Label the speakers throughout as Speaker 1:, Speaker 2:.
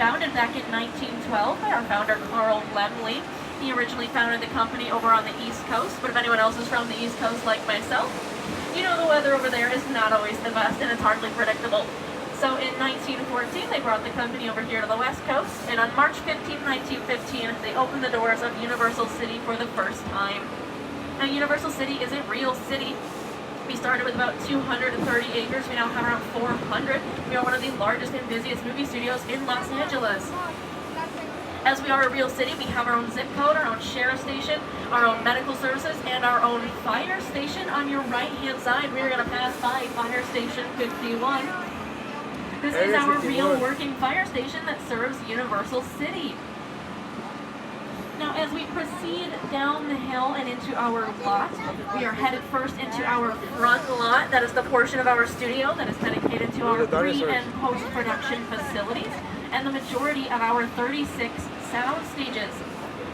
Speaker 1: Founded back in 1912 by our founder, Carl Lemley. He originally founded the company over on the East Coast, but if anyone else is from the East Coast like myself, you know the weather over there is not always the best and it's hardly predictable. So in 1914, they brought the company over here to the West Coast, and on March 15, 1915, they opened the doors of Universal City for the first time. Now, Universal City is a real city. We started with about 230 acres. We now have around 400. We are one of the largest and busiest movie studios in Los Angeles. As we are a real city, we have our own zip code, our own sheriff station, our own medical services, and our own fire station. On your right-hand side, we are going to pass by Fire Station 51. This is our real working fire station that serves Universal City. Now, as we proceed down the hill and into our lot, we are headed first into our front lot. That is the portion of our studio that is dedicated to our pre- and post-production facilities, and the majority of our 36 sound stages.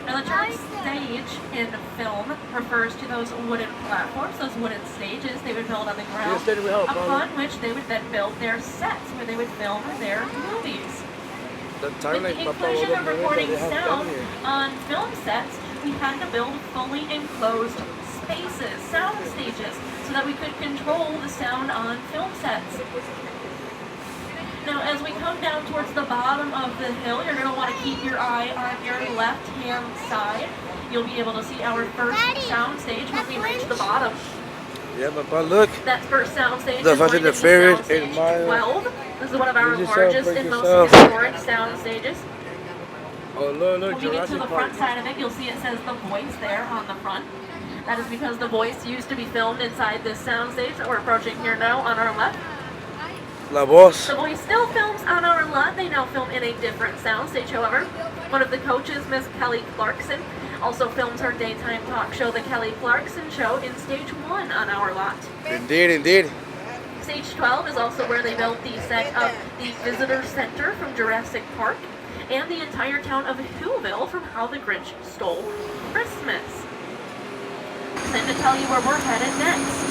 Speaker 1: Now, the term stage in film refers to those wooden platforms, those wooden stages they would build on the ground, upon which they would then build their sets where they would film their movies. With the inclusion of recording sound on film sets, we had to build fully enclosed spaces, sound stages, so that we could control the sound on film sets. Now, as we come down towards the bottom of the hill, you're going to want to keep your eye on your left-hand side. You'll be able to see our first sound stage when we reach the bottom.
Speaker 2: Yeah, but look.
Speaker 1: That first sound stage
Speaker 2: the
Speaker 1: is going to be sound stage 12. This is one of our largest and most historic sound stages.
Speaker 2: Oh, look,
Speaker 1: when we get to the front side of it, you'll see it says The Voice there on the front. That is because The Voice used to be filmed inside this sound stage that we're approaching here now on our left.
Speaker 2: La Voz.
Speaker 1: The Voice still films on our lot. They now film in a different soundstage, however. One of the coaches, Miss Kelly Clarkson, also films her daytime talk show, The Kelly Clarkson Show, in Stage 1 on our lot.
Speaker 2: Indeed, indeed.
Speaker 1: Stage 12 is also where they built the set of the Visitor Center from Jurassic Park and the entire town of Whoville from How the Grinch Stole Christmas. Then to tell you where we're headed next.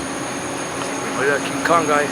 Speaker 2: Oh yeah, King Kong, guys.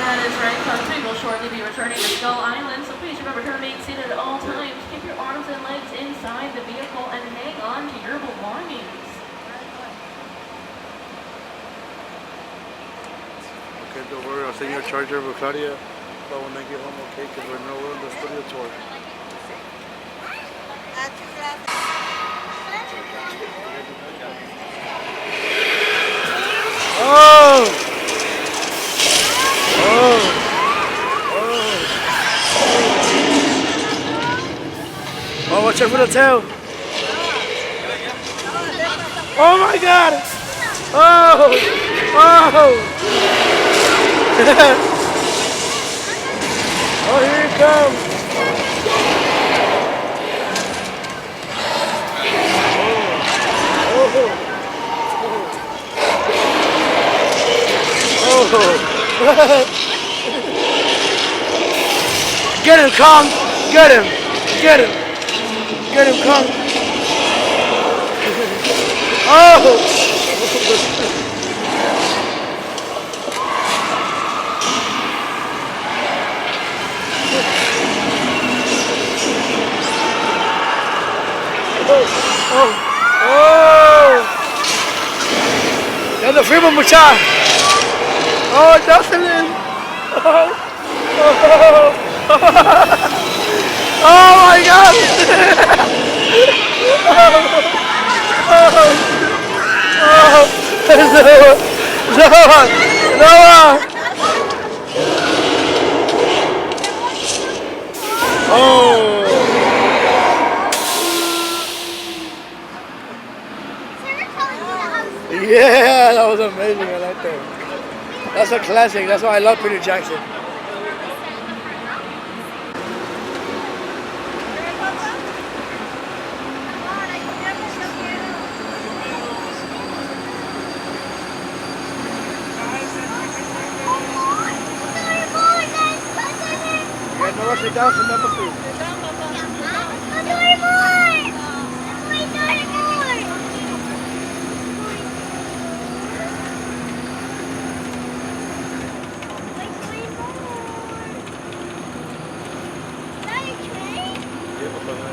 Speaker 1: That is right, folks. We will shortly be returning to Skull Island, so please remember to remain seated at all times. Keep your arms and legs inside the vehicle and hang on to your belongings.
Speaker 2: Okay, don't worry. I'll send you a charger with Claudia. But when I get home, okay, because we're nowhere in the studio tour. Oh! Oh, watch out for the tail. Oh my God. Oh. Oh. Oh, here it comes. Oh. Get him, Kong. Get him. Get him. Get him, Kong. Oh. Oh. Oh. That's the free muchacha. Oh, Jocelyn. Oh. Oh. Oh my God! Noah! Oh! Yeah, that was amazing. I like that. That's a classic. That's why I love Peter Jackson. Yeah, no, sit down, sit down, please.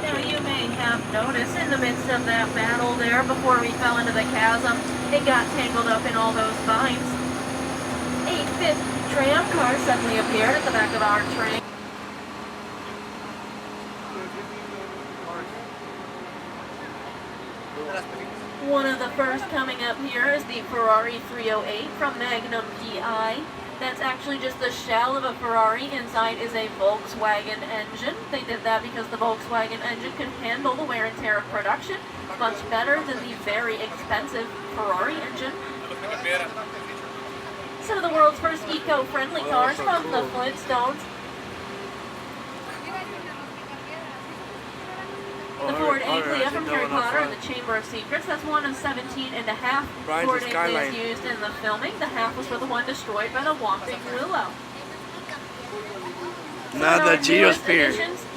Speaker 1: Now you may have noticed in the midst of that battle there, before we fell into the chasm, it got tangled up in all those vines. A fifth tram car suddenly appeared at the back of our train. One of the first coming up here is the Ferrari 308 from Magnum V.I.P. That's actually just the shell of a Ferrari. Inside is a Volkswagen engine. They did that because the Volkswagen engine can handle the wear and tear of production much better than the very expensive Ferrari engine. Some of the world's first eco-friendly cars from the Flintstones. The Ford Anglia from Harry Potter and the Chamber of Secrets. That's one of 17 and a half Ford Anglias used in the filming. The half was for the one destroyed by the Whomping Willow.
Speaker 2: Not the Geosphere.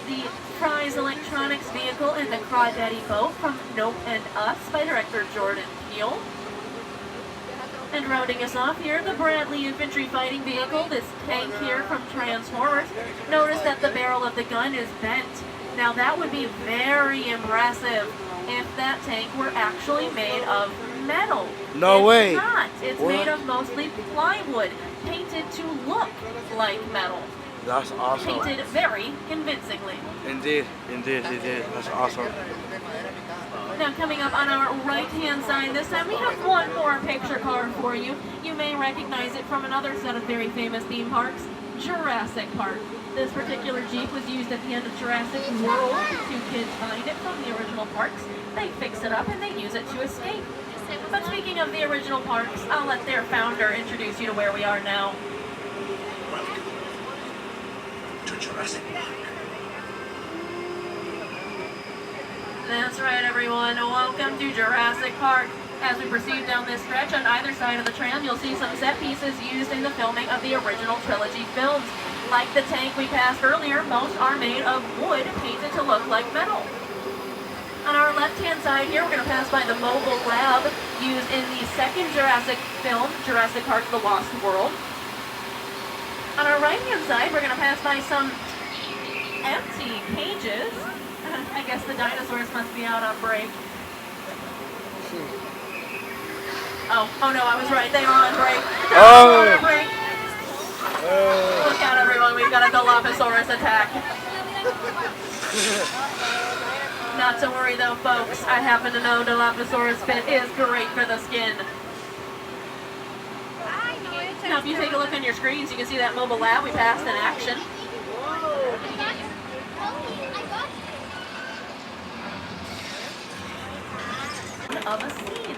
Speaker 1: The prize electronics vehicle and the Crawdaddy boat from Nope and Us by director Jordan Peele. And rounding us off here, the Bradley infantry fighting vehicle, this tank here from Transformers. Notice that the barrel of the gun is bent. Now that would be very impressive if that tank were actually made of metal.
Speaker 2: No way.
Speaker 1: It's not. It's made of mostly plywood, painted to look like metal.
Speaker 2: That's awesome.
Speaker 1: Painted very convincingly.
Speaker 2: Indeed, indeed, indeed. That's awesome.
Speaker 1: Now coming up on our right-hand side this time, we have one more picture card for you. You may recognize it from another set of very famous theme parks, Jurassic Park. This particular Jeep was used at the end of Jurassic World. Two kids find it from the original parks. They fix it up and they use it to escape. But speaking of the original parks, I'll let their founder introduce you to where we are now.
Speaker 3: Welcome to Jurassic Park.
Speaker 1: That's right, everyone. Welcome to Jurassic Park. As we proceed down this stretch, on either side of the tram, you'll see some set pieces used in the filming of the original trilogy films. Like the tank we passed earlier, most are made of wood painted to look like metal. On our left-hand side here, we're going to pass by the mobile lab used in the second Jurassic film, Jurassic Park: The Lost World. On our right-hand side, we're going to pass by some empty cages. I guess the dinosaurs must be out on break. Oh no, I was right. They are on break.
Speaker 2: Oh.
Speaker 1: On break. Look out, everyone. We've got a Dilophosaurus attack. Not to worry, though, folks. I happen to know Dilophosaurus spit is great for the skin. Now, if you take a look on your screens, you can see that mobile lab we passed in action. Of a scene.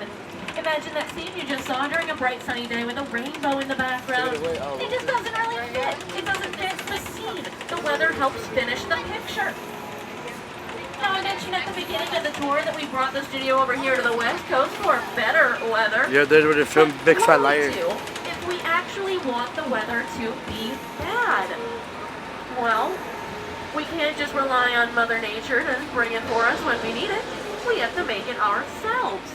Speaker 1: Imagine that scene you just saw during a bright sunny day with a rainbow in the background. It just doesn't really fit. It doesn't fit the scene. The weather helps finish the picture. Now I mentioned at the beginning of the tour that we brought the studio over here to the West Coast for better weather.
Speaker 2: Yeah, that's where they filmed Big Fat Liar.
Speaker 1: If we actually want the weather to be bad, well, we can't just rely on Mother Nature to bring it for us when we need it. We have to make it ourselves.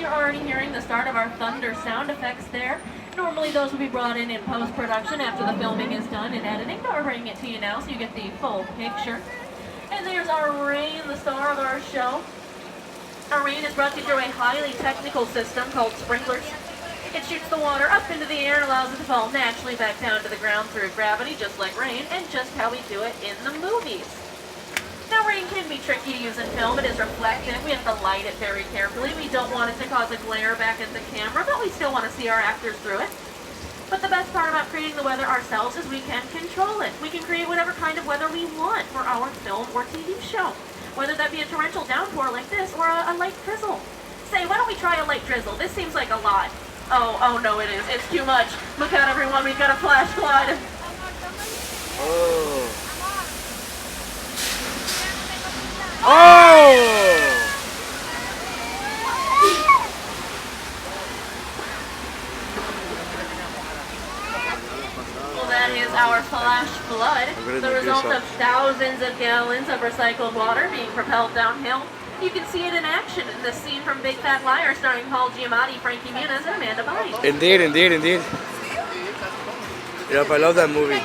Speaker 1: You're already hearing the start of our thunder sound effects there. Normally those will be brought in post-production after the filming is done and editing, but we're bringing it to you now so you get the full picture. And there's our rain, the star of our show. Our rain is brought to you through a highly technical system called sprinklers. It shoots the water up into the air and allows it to fall naturally back down to the ground through gravity, just like rain, and just how we do it in the movies. Now, rain can be tricky to use in film. It is reflective. We have to light it very carefully. We don't want it to cause a glare back at the camera, but we still want to see our actors through it. But the best part about creating the weather ourselves as we can control it. We can create whatever kind of weather we want for our film or TV show, whether that be a torrential downpour like this or a light drizzle. Say, why don't we try a light drizzle? This seems like a lot. Oh no it is. It's too much. Look out everyone, we've got a flash flood.
Speaker 2: Oh. Oh!
Speaker 1: Well, that is our flash flood, the result of thousands of gallons of recycled water being propelled downhill. You can see it in action in the scene from Big Fat Liar starring Paul Giamatti, Frankie Muniz, and Amanda Bynes.
Speaker 2: Indeed. Yep, I love that movie.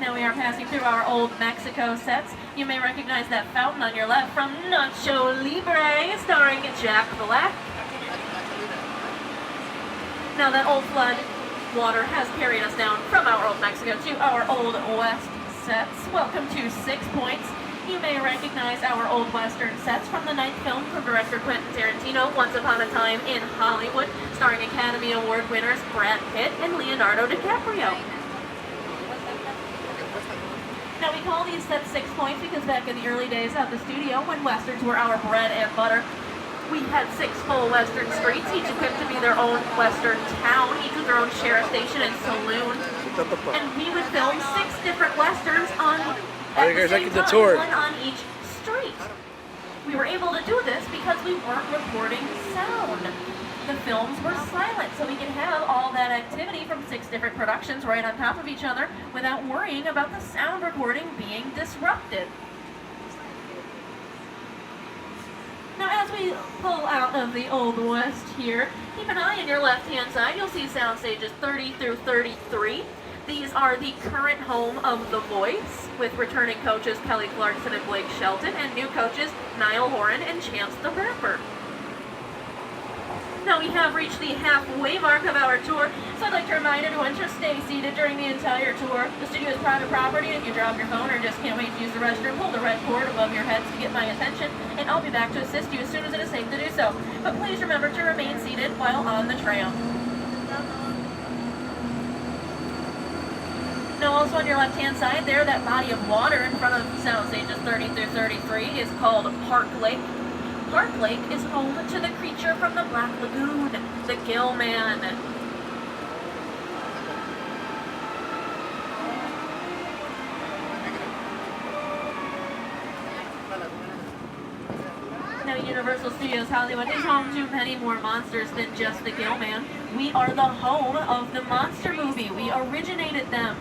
Speaker 1: Now we are passing through our old Mexico sets. You may recognize that fountain on your left from Nacho Libre, starring Jack Black. Now that old flood water has carried us down from our old Mexico to our old West sets. Welcome to 6 Points. You may recognize our old Western sets from the ninth film from director Quentin Tarantino, Once Upon a Time in Hollywood, starring Academy Award winners Brad Pitt and Leonardo DiCaprio. Now we call these sets 6 Points because back in the early days of the studio, when Westerns were our bread and butter, we had 6 full Western streets, each equipped to be their own Western town, each with their own sheriff station and saloon. And we would film 6 different Westerns on at the same time, one on each street. We were able to do this because we weren't recording sound. The films were silent, so we could have all that activity from 6 different productions right on top of each other without worrying about the sound recording being disrupted. Now as we pull out of the Old West here, keep an eye on your left-hand side. You'll see sound stages 30 through 33. These are the current home of The Voice, with returning coaches Kelly Clarkson and Blake Shelton, and new coaches Niall Horan and Chance the Rapper. Now we have reached the halfway mark of our tour, so I'd like to remind everyone to stay seated during the entire tour. The studio is private property, and if you drop your phone or just can't wait to use the restroom, pull the red cord above your heads to get my attention, and I'll be back to assist you as soon as it is safe to do so. But please remember to remain seated while on the tram. Now also on your left-hand side there, that body of water in front of sound stages 30 through 33 is called Park Lake. Park Lake is home to the creature from the Black Lagoon, the Gill Man. Now Universal Studios Hollywood is home to many more monsters than just the Gill Man. We are the home of the monster movie. We originated them.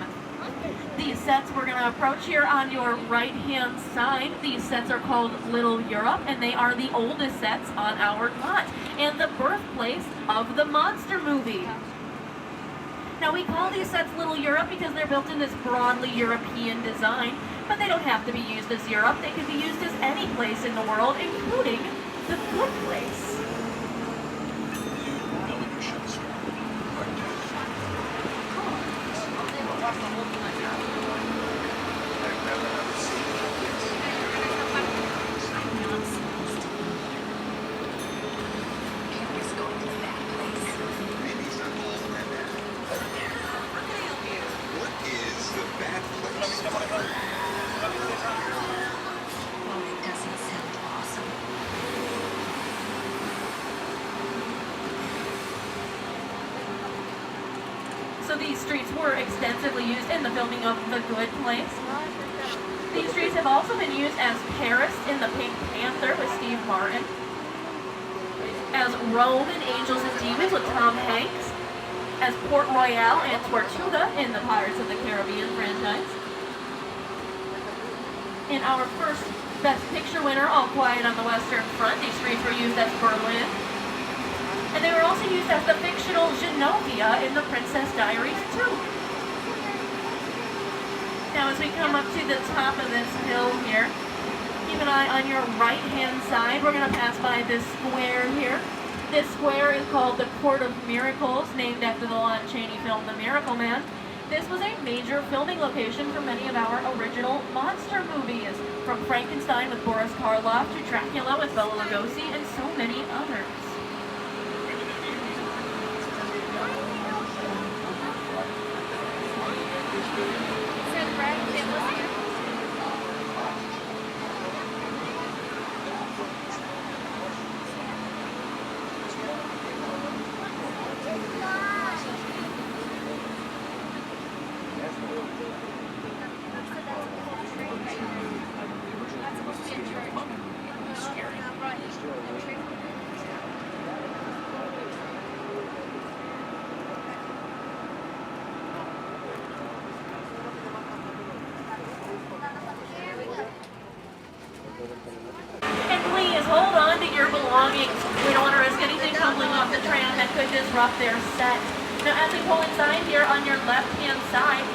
Speaker 1: These sets we're going to approach here on your right-hand side. These sets are called Little Europe, and they are the oldest sets on our lot and the birthplace of the monster movie. Now we call these sets Little Europe because they're built in this broadly European design, but they don't have to be used as Europe. They can be used as any place in the world, including the good place. So these streets were extensively used in the filming of The Good Place. These streets have also been used as Paris in The Pink Panther with Steve Martin, as Rome in Angels and Demons with Tom Hanks, as Port Royale and Tortuga in the Pirates of the Caribbean franchise. In our first Best Picture winner, All Quiet on the Western Front, these streets were used as Berlin. And they were also used as the fictional Genovia in The Princess Diaries 2. Now as we come up to the top of this hill here, keep an eye on your right-hand side. We're going to pass by this square here. This square is called the Court of Miracles, named after the Lon Chaney film The Miracle Man. This was a major filming location for many of our original monster movies, from Frankenstein with Boris Karloff to Dracula with Bela Lugosi and so many others. And please hold on to your belongings. We don't want to risk anything tumbling off the tram that could disrupt their set. Now as we pull inside here on your left-hand side,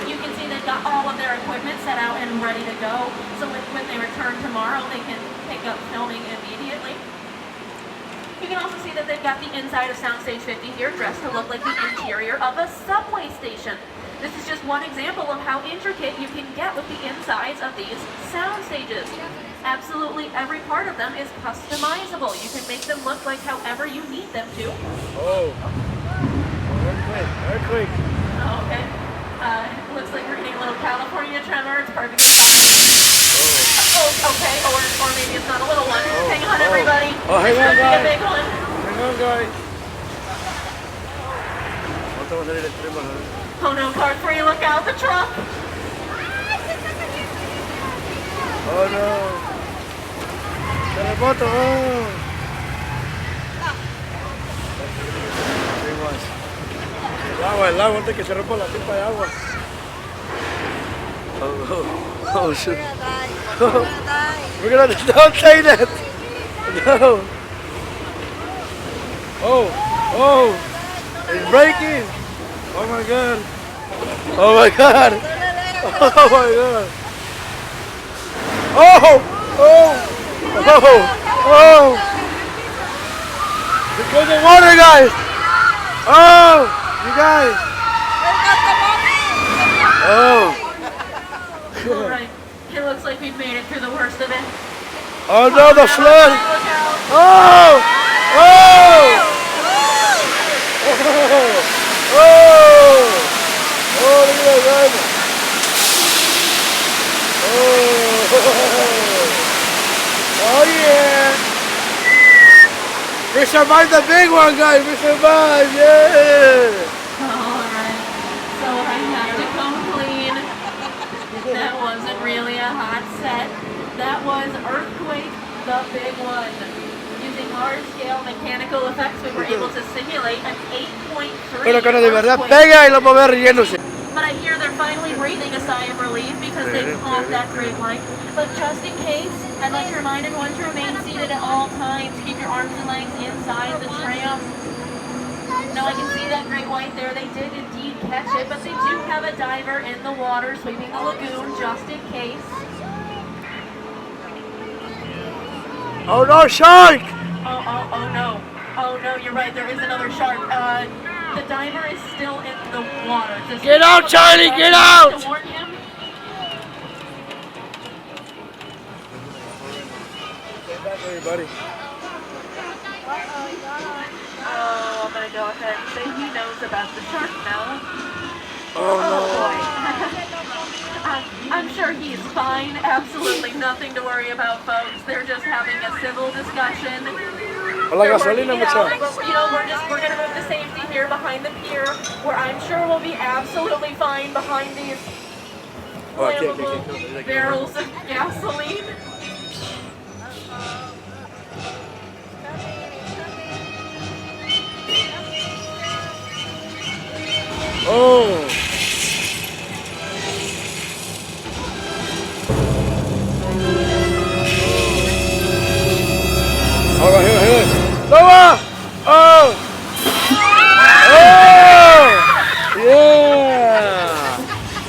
Speaker 1: you can see they've got all of their equipment set out and ready to go. So when they return tomorrow, they can pick up filming immediately. You can also see that they've got the inside of Soundstage 50 here dressed to look like the interior of a subway station. This is just one example of how intricate you can get with the insides of these sound stages. Absolutely every part of them is customizable. You can make them look like however you need them to.
Speaker 2: Oh, earthquake.
Speaker 1: Oh, okay. Looks like we're getting a little California tremor. It's perfectly fine. Oh, okay. Or maybe it's not a little one. Hang on, everybody.
Speaker 2: Oh, hang on,
Speaker 1: This could be
Speaker 2: guys.
Speaker 1: a big one.
Speaker 2: Hang on, guys.
Speaker 1: Oh no, car 3, look out, the truck!
Speaker 2: Oh no. Terremoto. Oh. El agua, antes que se rompa la pipa de agua. Oh shit. We're gonna die. Don't say that. No. Oh, it's breaking. Oh my god. Oh my god. Oh my god. Oh. Because of water, guys. Oh, you guys. Oh.
Speaker 1: Alright, it looks like we've made it through the worst of it.
Speaker 2: Oh no, the flood.
Speaker 1: Look out.
Speaker 2: Oh. Oh, look at that, guys. Oh yeah! We survived the big one, guys. We survived, yeah!
Speaker 1: Alright, so I have to come clean. That wasn't really a hot set. That was Earthquake, the big one. Using large-scale mechanical effects, we were able to simulate an 8.3
Speaker 2: Pero cuando de verdad
Speaker 1: earthquake.
Speaker 2: pega y lo puedo ver riéndose.
Speaker 1: But I hear they're finally breathing a sigh of relief because they caught that great white. But just in case, I'd like to remind everyone to remain seated at all times. Keep your arms and legs inside the tram. Now I can see that great white there. They did indeed catch it, but they do have a diver in the water sweeping the lagoon just in case.
Speaker 2: Oh no, shark!
Speaker 1: Oh no. Oh no, you're right. There is another shark. The diver is still in the water.
Speaker 2: Get out, Charlie! Get out!
Speaker 1: To warn him.
Speaker 2: Get back, everybody.
Speaker 1: Oh, I'm gonna go ahead and say he knows about the shark now.
Speaker 2: Oh no.
Speaker 1: Boy. I'm sure he's fine. Absolutely nothing to worry about, folks. They're just having a civil discussion.
Speaker 2: Hola,
Speaker 1: They're
Speaker 2: gasolina,
Speaker 1: working it out,
Speaker 2: muchacho.
Speaker 1: but, we're gonna move to safety here behind the pier, where I'm sure we'll be absolutely fine behind these flammable barrels of gasoline.
Speaker 2: Oh. All right, here. Noah! Oh! Oh! Yeah!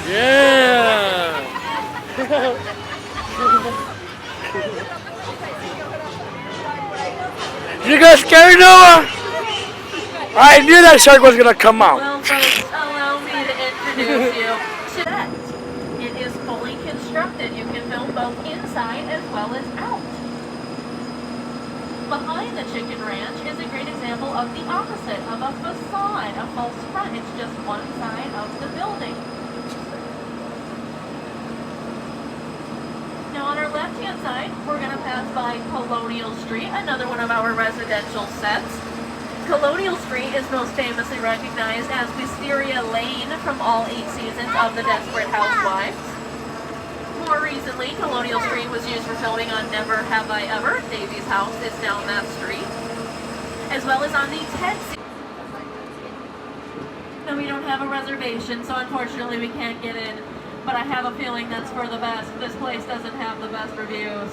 Speaker 2: Yeah! scary, Noah? I knew that shark was gonna come out.
Speaker 1: Well, folks, allow me to introduce you to that. It is fully constructed. You can film both inside as well as out. Behind the chicken ranch is a great example of the opposite of a facade, a false front. It's just one side of the building. Now on our left-hand side, we're going to pass by Colonial Street, another one of our residential sets. Colonial Street is most famously recognized as Wisteria Lane from all 8 seasons of The Desperate Housewives. More recently, Colonial Street was used for filming on Never Have I Ever. Davy's house is down that street. As well as on the Ted series. No, we don't have a reservation, so unfortunately we can't get in. But I have a feeling that's for the best. This place doesn't have the best reviews.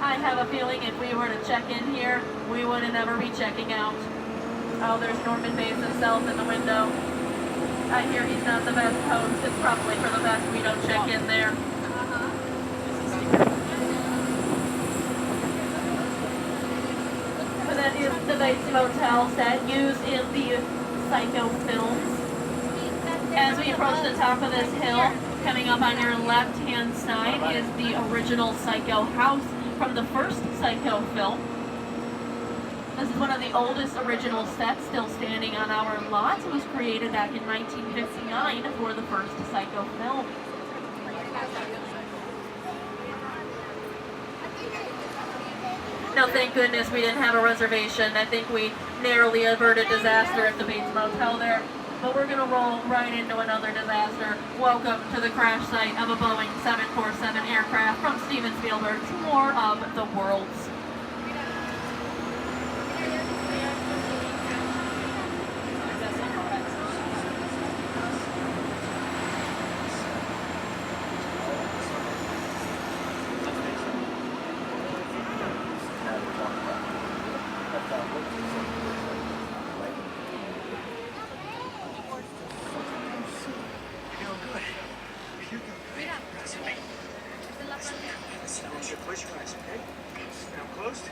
Speaker 1: I have a feeling if we were to check in here, we wouldn't ever be checking out. Oh, there's Norman Bates himself in the window. I hear he's not the best host. It's probably for the best we don't check in there. So that is the Bates Motel set used in the Psycho films. As we approach the top of this hill, coming up on your left-hand side is the original Psycho house from the first Psycho film. This is one of the oldest original sets still standing on our lot. It was created back in 1959 for the first Psycho film. Now, thank goodness we didn't have a reservation. I think we narrowly averted disaster at the Bates Motel there. But we're going to roll right into another disaster. Welcome to the crash site of a Boeing 747 aircraft from Steven Spielberg's War of the Worlds.
Speaker 3: Close your eyes, okay? Now closed.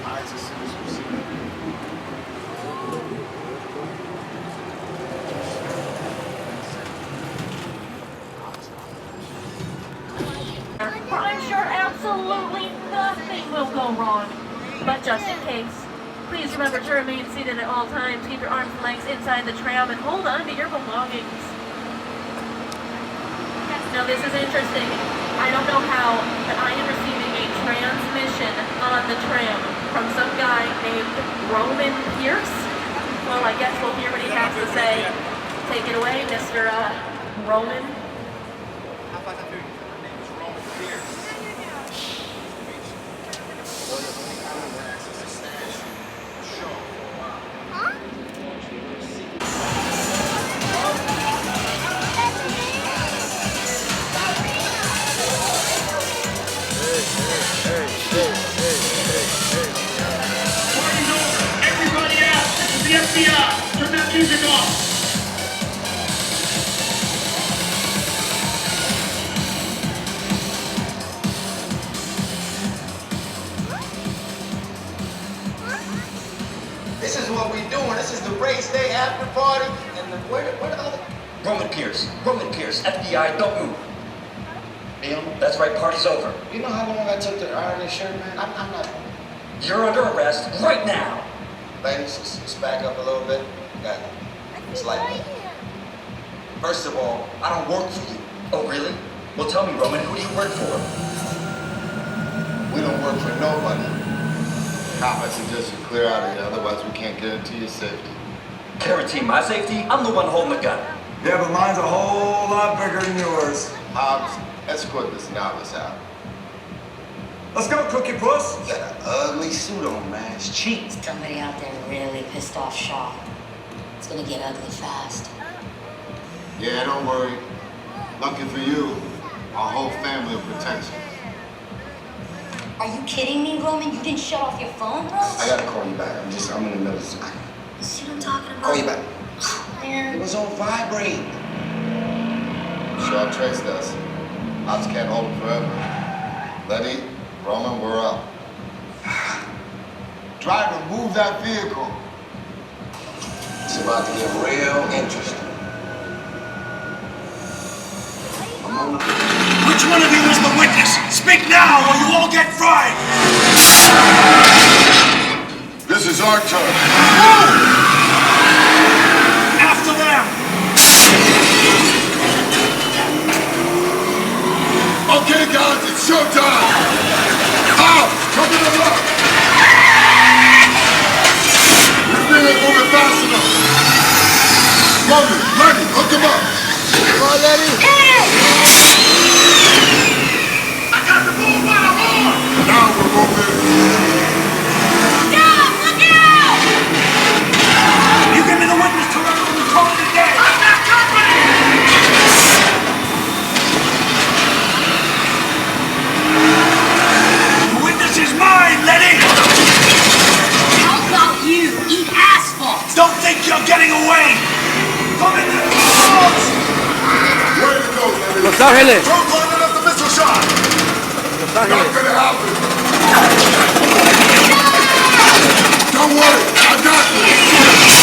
Speaker 3: Eyes as soon as you see them.
Speaker 1: I'm sure absolutely nothing will go wrong. But just in case, please remember to remain seated at all times. Keep your arms and legs inside the tram and hold on to your belongings. Now this is interesting. I don't know how, but I am receiving a transmission on the tram from some guy named Roman Pierce. Well, I guess we'll hear what he has to say. Take it away, Mr. Roman.
Speaker 3: How about that? Her name is Roman Pierce. Access to stash. Show.
Speaker 4: Party's over. Everybody out. This is the FBI. Turn that music off.
Speaker 5: This is what we doing. This is the race day after party. And where the other?
Speaker 6: Roman Pierce, FBI, don't move.
Speaker 5: Him?
Speaker 6: That's right, party's over.
Speaker 5: You know how long I took to iron this shirt, man? I'm not.
Speaker 6: You're under arrest right now.
Speaker 5: Ladies, just back up a little bit. Got it. It's like, first of all, I don't work for you.
Speaker 6: Oh, really? Well, tell me, Roman, who do you work for?
Speaker 7: We don't work for nobody. Cop, I suggest you clear out of here, otherwise we can't guarantee your safety.
Speaker 6: Guarantee my safety? I'm the one holding the gun.
Speaker 8: Yeah, but mine's a whole lot bigger than yours.
Speaker 7: Hobbs, escort this novice out.
Speaker 8: Let's go, Cookie Puss.
Speaker 5: You got an ugly suit on, man. It's cheap.
Speaker 9: Somebody out there really pissed off Shaw. It's gonna get ugly fast.
Speaker 7: Yeah, don't worry. Lucky for you, our whole family will protect you.
Speaker 9: Are you kidding me, Roman? You didn't shut off your phone, bro?
Speaker 5: I gotta call you back. I'm in the middle of something.
Speaker 9: You see what I'm talking about?
Speaker 5: Call you back. It
Speaker 9: Man.
Speaker 5: was on vibrate.
Speaker 7: Shaw traced us. I just can't hold him forever. Letty, Roman, we're up. Driver, move that vehicle.
Speaker 5: It's about to get real interesting.
Speaker 8: Which one of you is the witness? Speak now or you all get fried!
Speaker 7: This is our turn.
Speaker 8: After them!
Speaker 7: Okay, guys, it's showtime. Out! Come to the left. This thing ain't moving fast enough. Roman, Letty, hook him up. Come on, Letty.
Speaker 8: I got the bull by the horn!
Speaker 7: Now we're moving.
Speaker 1: Stop! Look out!
Speaker 8: You give me the witness to remember we call it a day! I'm not company! The witness is mine, Letty!
Speaker 9: How about you eat asphalt?
Speaker 8: Don't think you're getting away! Come in the doors!
Speaker 7: Way to go, Letty.
Speaker 2: Los Ángeles.
Speaker 7: Don't lining up the missile shot.
Speaker 2: Los
Speaker 7: Not
Speaker 2: Ángeles.
Speaker 7: gonna happen. Don't worry, I got this.